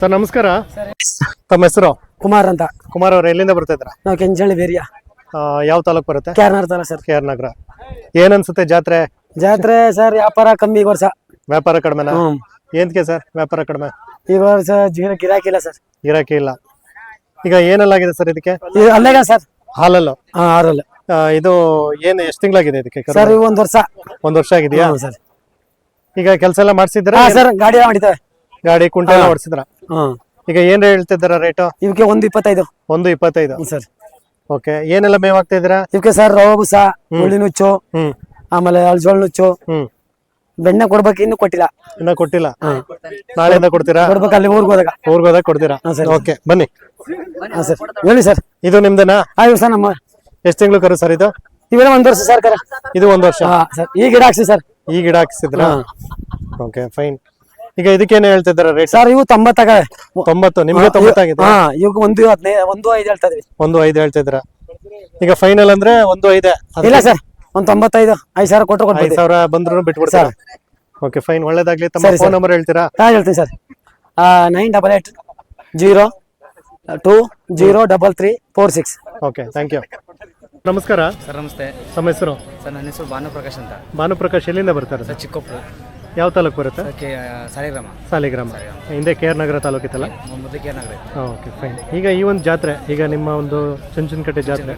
Sir ನಮಸ್ಕಾರ. ತಮ್ಮ ಹೆಸರು? ಕುಮಾರ್ ಅಂತ. ಕುಮಾರ್ ಅವ್ರ ಎಲ್ಲಿಂದ ಬರ್ತಾ ಇದ್ರ? ನಾವು ಕೆಂಚಳ್ಳಿ ಬೇರಿಯಾ. ಯಾವ ತಾಲೂಕ್ ಬರುತ್ತೆ? KR ನಗರ ಸರ್. KR ನಗರ. ಏನ್ ಅನ್ಸುತ್ತೆ ಜಾತ್ರೆ? ಸರ್ ವ್ಯಾಪಾರ ಕಮ್ಮಿ ಈ ವರ್ಷ. ವ್ಯಾಪಾರ ಕಡಿಮೆನಾ? ಏನ್ಕೆ ಸರ್ ವ್ಯಾಪಾರ ಕಡಿಮೆ? ಈ ವರ್ಷ ಗಿರಾಕಿ ಇಲ್ಲ ಸರ್. ಗಿರಾಕಿ ಇಲ್ಲ. ಈಗ ಏನೆಲ್ಲಾಗಿದೆ ಸರ್ ಇದಕ್ಕೆ? ಅಲ್ಲೇಗ ಸರ್ ಹಾಲಲ್ಲು. ಆರಲ್ಲ. ಇದು ಏನ್ ಎಷ್ಟು ತಿಂಗಳಾಗಿದೆ ಇದಕ್ಕೆ? ಸರ್ ಒಂದ್ ವರ್ಷ. ಒಂದ್ ವರ್ಷ ಆಗಿದೆಯಾ ಸರ್? ಈಗ ಕೆಲಸ ಎಲ್ಲ ಮಾಡ್ಸಿದ್ರ? ಸರ್ ಗಾಡಿ ಮಾಡಿದ್ದೇವೆ. ಗಾಡಿ ಕುಂಟೆ ಎಲ್ಲ ಓಡಿಸಿದ್ರ? ಈಗ ಏನ್ ಹೇಳ್ತಿದ್ದಾರ ರೇಟು? ಇವಕ್ಕೆ 1.25. 1.25 ಸರ್. ಓಕೆ. ಏನೆಲ್ಲ ಮೇವ್ ಆಗ್ತಾ ಇದ್ದೀರಾ ಇವಕ್ಕೆ? ಸರ್ ರವೆ ಬೂಸ, ಹುಳ್ಳಿ ನುಚ್ಚು, ಆಮೇಲೆ ಅಳ್ಜೋಳ ನುಚ್ಚು, ಬೆಣ್ಣೆ ಕೊಡ್ಬೇಕು. ಇನ್ನು ಕೊಟ್ಟಿಲ್ಲ. ಇನ್ನ ಕೊಟ್ಟಿಲ್ಲ? ನಾಳೆಯಿಂದ ಕೊಡ್ತೀರಾ? ಕೊಡ್ಬೇಕು. ಅಲ್ಲಿ ಊರ್ಗ್ ಹೋದಾಗ ಕೊಡ್ತೀರಾ? ಓಕೆ ಬನ್ನಿ. ಸರ್ ಹೇಳಿ ಸರ್. ಇದು ನಿಮ್ದೇನಾ? ಸರ್ ನಮ್ಮ. ಎಷ್ಟು ತಿಂಗಳು ಕರು ಸರ್ ಇದು? ಇವೆಲ್ಲ 1 ವರ್ಷ ಸರ್ ಕರ. ಇದು 1 ವರ್ಷ. ಸರ್ ಈ ಗಿಡ ಹಾಕ್ಸಿ ಸರ್. ಈ ಗಿಡ ಹಾಕ್ಸಿದ್ರ? Okay fine. ಈಗ ಇದಕ್ಕೇನು ಹೇಳ್ತಿದ್ದಾರ ರೇಟ್? ಸರ್ ಇವು 90. 90. ನಿಮ್ಗೆ 90 ಆಗಿದೆ? ಇವಾಗ 1.5 ಹೇಳ್ತಾ ಇದೀವಿ. 1.5 ಹೇಳ್ತಿದ್ರ? ಈಗ ಫೈನಲ್ ಅಂದ್ರೆ 1.5? ಇಲ್ಲ ಸರ್, 1.95. 5,000 ಕೊಟ್ಟರು ಕೊಡ್ತೀವಿ. 5,000 ಬಂದ್ರು ಬಿಟ್ಬಿಡ್ತೀರಾ? ಓಕೆ ಫೈನ್, ಒಳ್ಳೇದಾಗ್ಲಿ. ತಮ್ಮ ಫೋನ್ ನಂಬರ್ ಹೇಳ್ತೀರಾ? ಹೇಳ್ತೀನಿ ಸರ್. 9882020336. Okay thank you. ನಮಸ್ಕಾರ ಸರ್. ನಮಸ್ತೆ. ತಮ್ಮ ಹೆಸರು? ಸರ್ ನನ್ನ ಹೆಸರು ಭಾನುಪ್ರಕಾಶ್ ಅಂತ. ಭಾನುಪ್ರಕಾಶ್ ಎಲ್ಲಿಂದ ಬರ್ತಾರೆ ಸರ್? ಚಿಕ್ಕೊಪ್ಪು. ಯಾವ ತಾಲೂಕು ಬರುತ್ತೆ? ಸಾಲಿಗ್ರಾಮ. ಸಾಲಿಗ್ರಾಮ. ಹಿಂದೆ KR ನಗರ ತಾಲೂಕಿತ್ತಲ್ಲ? ಮೊದಲು KR ನಗರ. Okay fine. ಈಗ ಈ ಒಂದು ಜಾತ್ರೆ, ಈಗ ನಿಮ್ಮ ಒಂದು ಚುಂಚನಕಟ್ಟೆ ಜಾತ್ರೆ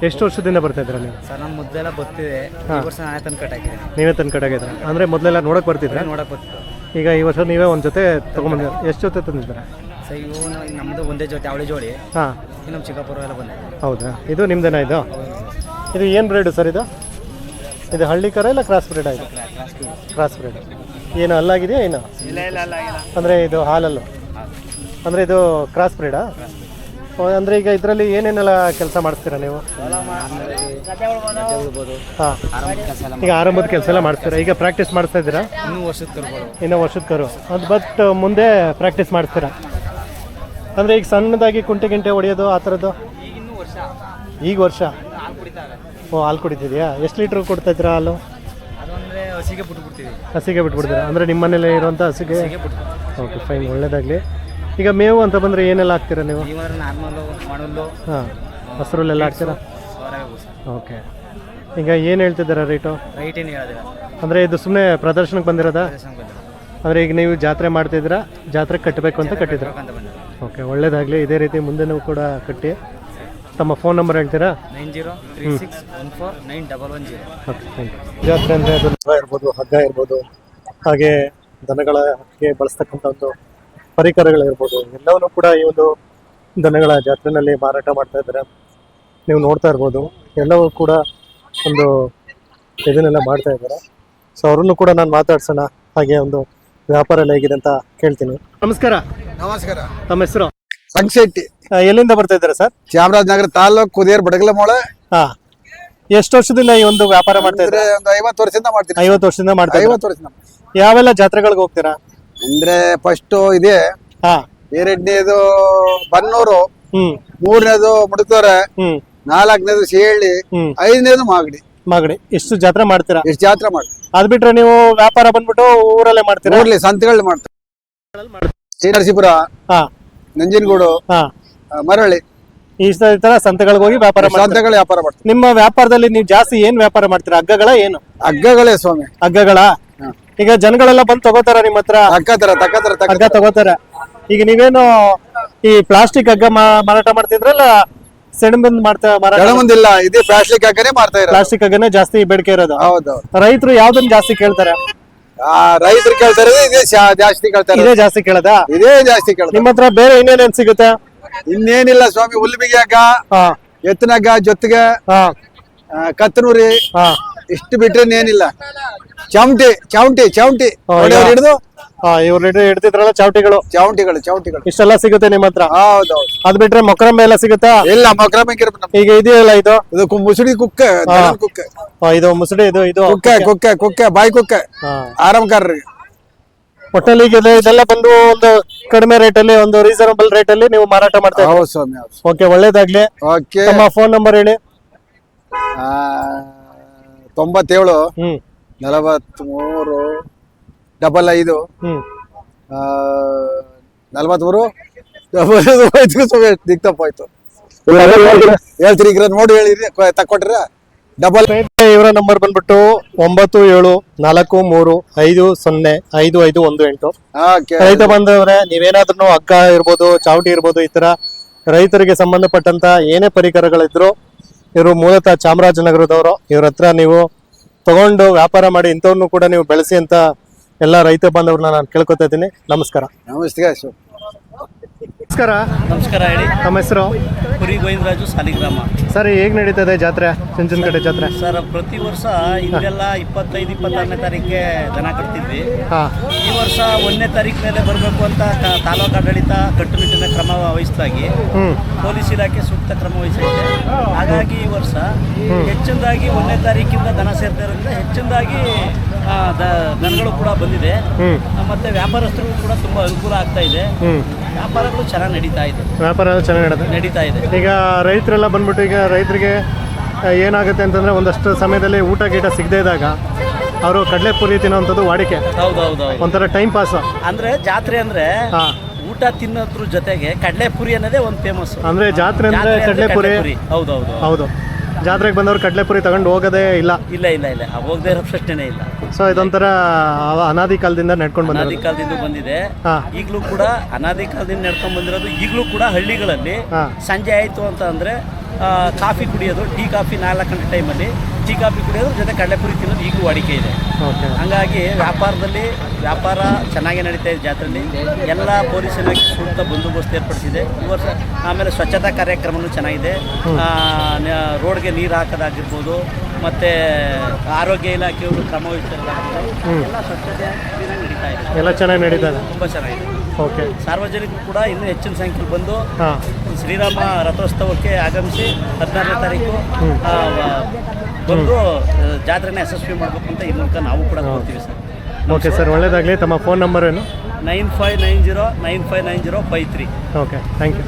ಎಷ್ಟು ವರ್ಷದಿಂದ ಬರ್ತಾ ಇದ್ರ ನೀವು? ಸರ್ ನಮ್ಮ ಮೊದಲೆಲ್ಲ ಬರ್ತಿದೆ. ಈ ವರ್ಷ ನಾನೇ ತಂದು ಕಟ್ಟಾಕಿದ್ದೀನಿ. ನೀವೇ ತಂದು ಕಟ್ಟಾಗಿದ್ರ? ಅಂದ್ರೆ ಮೊದಲೆಲ್ಲ ನೋಡಕ್ ಬರ್ತಿದ್ರ? ನೋಡಕ್ ಬರ್ತಿದ್ದು. ಈಗ ಈ ವರ್ಷ ನೀವೇ ಒಂದ್ ಜೊತೆ ತಗೊಂಡ್ಬಂದಿರ? ಎಷ್ಟು ಜೊತೆ ತಂದಿದ್ದೀರಾ? ಸರ್ ಇವು ನಮ್ಮದು ಒಂದೇ ಜೊತೆ, ಅವಳಿ ಜೋಡಿ. ಹಾಂ. ನಮ್ಮ ಚಿಕ್ಕಪ್ಪರು ಎಲ್ಲ ಬಂದಿದೆ. ಹೌದಾ? ಇದು ನಿಮ್ದೇನಾ? ಇದು ಏನು ಬ್ರೀಡ್ ಸರ್ ಇದು? ಇದು ಹಳ್ಳಿ ಕರ ಇಲ್ಲ ಕ್ರಾಸ್ ಬ್ರೀಡ್? ಆಯಿತು ಕ್ರಾಸ್ ಬ್ರೀಡ್. ಏನು ಅಲ್ಲಾಗಿದೆಯಾ ಏನು? ಅಂದರೆ ಇದು ಹಾಲಲ್ಲು? ಅಂದರೆ ಇದು ಕ್ರಾಸ್ ಬ್ರೀಡಾ? ಅಂದರೆ ಈಗ ಇದರಲ್ಲಿ ಏನೇನೆಲ್ಲ ಕೆಲಸ ಮಾಡಿಸ್ತೀರಾ ನೀವು? ಹಾಂ. ಈಗ ಆರಂಭದ ಕೆಲಸ ಎಲ್ಲ ಮಾಡ್ತೀರಾ? ಈಗ ಪ್ರಾಕ್ಟೀಸ್ ಮಾಡಿಸ್ತಾ ಇದ್ದೀರಾ? ಇನ್ನೂ ವರ್ಷದ ಕರು ಅದು. ಬಟ್ ಮುಂದೆ ಪ್ರಾಕ್ಟೀಸ್ ಮಾಡ್ತೀರಾ? ಅಂದರೆ ಈಗ ಸಣ್ಣದಾಗಿ ಕುಂಟೆ ಗಿಂಟೆ ಹೊಡೆಯೋದು ಆ ಥರದ್ದು? ಈಗ ವರ್ಷ. ಓ, ಹಾಲು ಕುಡಿತಿದ್ಯಾ? ಎಷ್ಟು ಲೀಟ್ರ್ ಕೊಡ್ತಾ ಇದ್ದೀರಾ ಹಾಲು? ಹಸಿಗೆ ಬಿಟ್ಬಿಡ್ತೀರಾ? ಅಂದರೆ ನಿಮ್ಮ ಮನೇಲಿ ಇರುವಂಥ ಹಸಿಗೆ? ಓಕೆ ಫೈನ್, ಒಳ್ಳೇದಾಗಲಿ. ಈಗ ಮೇವು ಅಂತ ಬಂದರೆ ಏನೆಲ್ಲ ಹಾಕ್ತೀರಾ ನೀವು? ಹಾಂ, ಹಸಿರಲ್ಲೆಲ್ಲ ಹಾಕ್ತೀರಾ? ಓಕೆ. ಈಗ ಏನು ಹೇಳ್ತಿದ್ದೀರಾ ರೇಟು? ಅಂದರೆ ಇದು ಸುಮ್ಮನೆ ಪ್ರದರ್ಶನಕ್ಕೆ ಬಂದಿರೋದಾ? ಅಂದರೆ ಈಗ ನೀವು ಜಾತ್ರೆ ಮಾಡ್ತಿದ್ದೀರಾ, ಜಾತ್ರೆ ಕಟ್ಟಬೇಕು ಅಂತ ಕಟ್ಟಿದ್ದೀರಾ? ಓಕೆ, ಒಳ್ಳೇದಾಗಲಿ. ಇದೇ ರೀತಿ ಮುಂದೆನೂ ಕೂಡ ಕಟ್ಟಿ. ತಮ್ಮ ಫೋನ್ ನಂಬರ್ ಹೇಳ್ತೀರಾ? 9036149110. Okay thank you. ಜಾತ್ರೆ ಅಂದರೆ ಅದು ನಗ ಇರ್ಬೋದು, ಹಗ್ಗ ಇರ್ಬೋದು, ಹಾಗೆ ದನಗಳಿಗೆ ಬಳಸ್ತಕ್ಕಂಥ ಒಂದು ಪರಿಕರಗಳಿರ್ಬೋದು, ಎಲ್ಲವನ್ನೂ ಕೂಡ ಈ ಒಂದು ದನಗಳ ಜಾತ್ರೆಯಲ್ಲಿ ಮಾರಾಟ ಮಾಡ್ತಾ ಇದ್ದಾರೆ. ನೀವು ನೋಡ್ತಾ ಇರ್ಬೋದು, ಎಲ್ಲವೂ ಕೂಡ ಒಂದು ಇದನ್ನೆಲ್ಲ ಮಾಡ್ತಾ ಇದ್ದಾರೆ. ಸೊ ಅವ್ರನ್ನು ಕೂಡ ನಾನು ಮಾತಾಡ್ಸೋಣ, ಹಾಗೆ ಒಂದು ವ್ಯಾಪಾರ ಎಲ್ಲ ಹೇಗಿದೆ ಅಂತ ಕೇಳ್ತೀನಿ. ನಮಸ್ಕಾರ. ನಮಸ್ಕಾರ. ತಮ್ಮ ಹೆಸರು? ಸಂಕ್ಷೆಟ್ಟಿ. ಎಲ್ಲಿಂದ ಬರ್ತಾ ಇದ್ದೀರಾ ಸರ್? ಚಾಮರಾಜನಗರ ತಾಲೂಕು ಕುದಿಯರ್ ಬಡಗಲಮೋಳೆ. ಹಾ. ಎಷ್ಟು ವರ್ಷದಿಂದ ಈ ಒಂದು ವ್ಯಾಪಾರ ಮಾಡ್ತಾ ಇದ್ರೆ? ಒಂದು 50 ವರ್ಷದಿಂದ ಮಾಡ್ತೀನಿ. 50 ವರ್ಷದಿಂದ ಮಾಡ್ತಾ 50 ವರ್ಷದಿಂದ. ಯಾವೆಲ್ಲ ಜಾತ್ರೆಗಳಿಗೆ ಹೋಗ್ತೀರಾ? ಅಂದ್ರೆ ಫಸ್ಟ್ ಇದೆ. ಹಾ. ಎರಡನೇದು ಬನ್ನೂರು, ಹ್ಮ್. ಮೂರನೇದು ಮುಡುತೋರೆ, ಹ್ಮ್. ನಾಲ್ಕನೇದು ಸೇಳಿ, ಐದನೇದು ಮಾಗಡಿ. ಇಷ್ಟು ಜಾತ್ರೆ ಮಾಡ್ತೀರಾ? ಇಷ್ಟು ಜಾತ್ರೆ ಮಾಡಿ. ಅದ್ ಬಿಟ್ರೆ ನೀವು ವ್ಯಾಪಾರ ಬಂದ್ಬಿಟ್ಟು ಊರಲ್ಲೇ ಮಾಡ್ತೀರಾ? ಊರ್ಲಿ ಸಂತೆಗಳು ಮಾಡ್ತಾರೆ. ಶ್ರೀನರಸೀಪುರ, ಹಾ, ನಂಜನಗೂಡು, ಹಾ, ಮರಳಿ, ಈ ತರ ಸಂತೆಗಳಿಗೆ ಹೋಗಿ ವ್ಯಾಪಾರ ಮಾಡ್ತೀರಾ? ಸಂತೆಗಳು ವ್ಯಾಪಾರ ಮಾಡ್ತಾರೆ. ನಿಮ್ಮ ವ್ಯಾಪಾರದಲ್ಲಿ ನೀವು ಜಾಸ್ತಿ ಏನ್ ವ್ಯಾಪಾರ ಮಾಡ್ತೀರಾ? ಹಗ್ಗಗಳ ಏನು? ಹಗ್ಗಗಳೇ ಸ್ವಾಮಿ. ಹಗ್ಗಗಳ? ಈಗ ಜನಗಳೆಲ್ಲ ಬಂದು ತಗೋತಾರ ನಿಮ್ಮ ಹತ್ರ? ಹಗ್ಗ ತಗೋತಾರ. ಈಗ ನೀವೇನು ಈ ಪ್ಲಾಸ್ಟಿಕ್ ಹಗ್ಗ ಮಾರಾಟ ಮಾಡ್ತಿದ್ರಲ್ಲ, ಸೆಣಬಿಂದ ಮಾರಾಟ? ಇದೇ ಪ್ಲಾಸ್ಟಿಕ್ ಹಗ್ಗನೇ ಮಾಡ್ತಾ ಇರೋದು. ಪ್ಲಾಸ್ಟಿಕ್ ಹಗ್ಗನೇ ಜಾಸ್ತಿ ಬೇಡಿಕೆ ಇರೋದು. ಹೌದು. ರೈತರು ಯಾವ್ದನ್ನ ಜಾಸ್ತಿ ಕೇಳ್ತಾರೆ? ರೈತರು ಕೇಳ್ತಾರೆ ಇದೇ ಜಾಸ್ತಿ ಕೇಳ್ತಾರೆ. ಇದೇ ಜಾಸ್ತಿ ಕೇಳದ? ಇದೇ ಜಾಸ್ತಿ ಕೇಳ್ತಾರೆ. ನಿಮ್ಮ ಹತ್ರ ಬೇರೆ ಇನ್ನೇನೇನ್ ಸಿಗುತ್ತೆ? ಇನ್ನೇನಿಲ್ಲ ಸ್ವಾಮಿ. ಹುಲ್ಬಿಗೆ ಹಗ್ಗ, ಎತ್ತಿನ ಹಗ್ಗ, ಜೊತೆಗೆ ಕತ್ತನೂರಿ, ಇಷ್ಟು ಬಿಟ್ರೆ ಏನಿಲ್ಲ. ಚೌಂಟಿ ಹಿಡಿದು ಇವ್ರು ಹಿಡ್ತಿದ್ರಲ್ಲ ಚಾವಟಿಗಳು? ಚೌಂಟಿಗಳು ಇಷ್ಟೆಲ್ಲ ಸಿಗುತ್ತೆ ನಿಮ್ಮ ಹತ್ರ? ಹೌದೌದು. ಅದ್ ಬಿಟ್ರೆ ಮೊಕ್ರಮ್ಮೆ ಎಲ್ಲ ಸಿಗುತ್ತಾ? ಇಲ್ಲ, ಮೊಕ್ರಮ್ಮೆ ಈಗ ಇದೆಯಲ್ಲ ಇದು ಮುಸುಡಿ ಕುಕ್ಕೆ, ಇದು ಮುಸುಡಿ, ಇದು ಕುಕ್ಕೆ ಬಾಯಿ ಕುಕ್ಕೆ ಆರಾಮಕಾರರಿಗೆ. ಒಟ್ಟಲ್ಲಿ ಈಗ ಇದೆಲ್ಲ ಬಂದು ಒಂದು ಕಡಿಮೆ ರೇಟಲ್ಲಿ, ಒಂದು ರೀಸನಬಲ್ ರೇಟಲ್ಲಿ ನೀವು ಮಾರಾಟ ಮಾಡ್ತಾ ಇದ್ದೀರಾ? ಹೌದು ಸ್ವಾಮಿ. ಓಕೆ, ಒಳ್ಳೇದಾಗ್ಲಿ. ನಮ್ಮ ಫೋನ್ ನಂಬರ್ ಹೇಳಿ. 97 43 55 43 ದಿಕ್ತಪ್ಪ ಆಯ್ತು ಹೇಳ್ತೀರಿ ಈಗ ನೋಡಿ ಹೇಳಿರಿ ತಕ್ಕೊಟ್ರ ಡಬಲ್. ಇವರ ನಂಬರ್ ಬಂದ್ಬಿಟ್ಟು 9743505518. ರೈತ ಬಂದವ್ರೆ, ನೀವೇನಾದ್ರೂ ಹಗ್ಗ ಇರ್ಬೋದು, ಚಾವಟಿ ಇರ್ಬೋದು, ಈ ತರ ರೈತರಿಗೆ ಸಂಬಂಧಪಟ್ಟಂತ ಏನೇ ಪರಿಕರಗಳಿದ್ರು ಇವರು ಮೂಲತಃ ಚಾಮರಾಜನಗರದವರು. ಇವ್ರ ಹತ್ರ ನೀವು ತಗೊಂಡು ವ್ಯಾಪಾರ ಮಾಡಿ ಇಂಥವ್ರನ್ನು ಕೂಡ ನೀವು ಬೆಳೆಸಿ ಅಂತ ಎಲ್ಲ ರೈತ ಬಾಂಧವ್ರನ್ನ ನಾನು ಕೇಳ್ಕೊತಾ ಇದ್ದೀನಿ. ನಮಸ್ಕಾರ. ನಮಸ್ತೆ. ನಮಸ್ಕಾರ. ನಮಸ್ಕಾರ ಹೇಳಿ. ತಮ್ಮ ಹೆಸರು? ಕುರಿ ಗೋವಿಂದರಾಜು, ಸಾಲಿಗ್ರಾಮ. ಸರ್, ಹೇಗ್ ನಡೀತದೆ ಜಾತ್ರೆ, ಚುಂಚನಕಟ್ಟೆ ಜಾತ್ರೆ? ಸರ್, ಪ್ರತಿ ವರ್ಷ ಹಿಂಗೆಲ್ಲ 25-26ನೇ ತಾರೀಕಿಗೆ ದನ ಕಟ್ತಿದ್ವಿ. ಈ ವರ್ಷ 1ನೇ ತಾರೀಕು ಮೇಲೆ ಬರಬೇಕು ಅಂತ ತಾಲೂಕು ಆಡಳಿತ ಕಟ್ಟುನಿಟ್ಟಿನ ಕ್ರಮ ವಹಿಸಲಾಗಿ ಪೊಲೀಸ್ ಇಲಾಖೆ ಸೂಕ್ತ ಕ್ರಮ ವಹಿಸಿದೆ. ಹಾಗಾಗಿ ಈ ವರ್ಷ ಹೆಚ್ಚಿನದಾಗಿ 1ನೇ ತಾರೀಕಿಂದ ದನ ಸೇರ್ತಾ ಇರೋದ್ರಿಂದ ಹೆಚ್ಚಿನದಾಗಿ ದನಗಳು ಕೂಡ ಬಂದಿದೆ. ಮತ್ತೆ ವ್ಯಾಪಾರಸ್ಥರಿಗೂ ಕೂಡ ತುಂಬಾ ಅನುಕೂಲ ಆಗ್ತಾ ಇದೆ. ವ್ಯಾಪಾರಗಳು ಚೆನ್ನಾಗಿ ನಡೀತಾ ಇದೆ. ಈಗ ರೈತರೆಲ್ಲ ಬಂದ್ಬಿಟ್ಟು, ಈಗ ರೈತರಿಗೆ ಏನಾಗುತ್ತೆ ಅಂತಂದ್ರೆ ಒಂದಷ್ಟು ಸಮಯದಲ್ಲಿ ಊಟ ಗೀಟ ಸಿಗದೇ ಇದ್ದಾಗ ಅವರು ಕಡಲೆಪುರಿ ತಿನ್ನೋವಂಥದ್ದು ವಾಡಿಕೆ. ಹೌದೌದು. ಒಂಥರ ಟೈಮ್ ಪಾಸ್. ಅಂದ್ರೆ ಜಾತ್ರೆ ಅಂದ್ರೆ ಊಟ ತಿನ್ನೋದ್ರ ಜೊತೆಗೆ ಕಡಲೆಪುರಿ ಅನ್ನೋದೇ ಒಂದು ಫೇಮಸ್. ಅಂದ್ರೆ ಜಾತ್ರೆ ಅಂದ್ರೆ ಕಡಲೆಪುರಿ. ಹೌದು. ಜಾತ್ರೆಗೆ ಬಂದವರು ಕಡಲೆಪುರಿ ತಗೊಂಡು ಹೋಗೋದೇ ಇಲ್ಲ. ಹೋಗದೆ ಇರೋ ಪ್ರಶ್ನೆನೇ ಇಲ್ಲ. ಸೊ ಇದೊಂಥರ ಅನಾದಿ ಕಾಲದಿಂದ ನಡ್ಕೊಂಡು ಬಂದಿದೆ. ಈಗಲೂ ಕೂಡ ಅನಾದಿ ಕಾಲದಿಂದ ನಡ್ಕೊಂಡು ಬಂದಿರೋದು. ಈಗಲೂ ಕೂಡ ಹಳ್ಳಿಗಳಲ್ಲಿ ಸಂಜೆ ಆಯ್ತು ಅಂತ ಅಂದ್ರೆ ಕಾಫಿ ಕುಡಿಯೋದು, ಟೀ ಕಾಫಿ 4 ಗಂಟೆ ಟೈಮಲ್ಲಿ ಟೀ ಕಾಫಿ ಕುಡಿಯೋದು ಜೊತೆ ಕಡಲೆಪುರಿ ತಿನ್ನೋದು ಈಗಲೂ ವಾಡಿಕೆ ಇದೆ. ಹಂಗಾಗಿ ವ್ಯಾಪಾರ ಚೆನ್ನಾಗಿ ನಡೀತಾ ಇದೆ. ಜಾತ್ರೆಯಲ್ಲಿ ಎಲ್ಲ ಪೊಲೀಸ್ ಇಲಾಖೆ ಸೂಕ್ತ ಬಂದೋಬಸ್ತ್ ಏರ್ಪಡಿಸಿದೆ ಈ ವರ್ಷ. ಆಮೇಲೆ ಸ್ವಚ್ಛತಾ ಕಾರ್ಯಕ್ರಮವೂ ಚೆನ್ನಾಗಿದೆ. ರೋಡ್ಗೆ ನೀರು ಹಾಕೋದಾಗಿರ್ಬೋದು, ಮತ್ತು ಆರೋಗ್ಯ ಇಲಾಖೆಯವರು ಕ್ರಮ ವಹಿಸಿರೋದಾಗಿರ್ಬೋದು, ಎಲ್ಲ ಸ್ವಚ್ಛತೆ ನಡೀತಾ ಇದೆ. ಎಲ್ಲ ಚೆನ್ನಾಗಿ ನಡೀತಾ ಇದೆ. ತುಂಬ ಚೆನ್ನಾಗಿದೆ. ಓಕೆ. ಸಾರ್ವಜನಿಕರು ಕೂಡ ಇನ್ನೂ ಹೆಚ್ಚಿನ ಸಂಖ್ಯೆಯಲ್ಲಿ ಬಂದು ಶ್ರೀರಾಮ ರಥೋತ್ಸವಕ್ಕೆ ಆಗಮಿಸಿ 16ನೇ ತಾರೀಕು ಬಂದು ಜಾತ್ರೆನ ಯಶಸ್ವಿ ಮಾಡಬೇಕು ಅಂತ ಈ ಮೂಲಕ ನಾವು ಕೂಡ ಕೊಡ್ತೀವಿ ಸರ್. ಓಕೆ ಸರ್, ಒಳ್ಳೆಯದಾಗಲಿ. ತಮ್ಮ ಫೋನ್ ನಂಬರ್ ಏನು? 9590959053. Okay, thank you.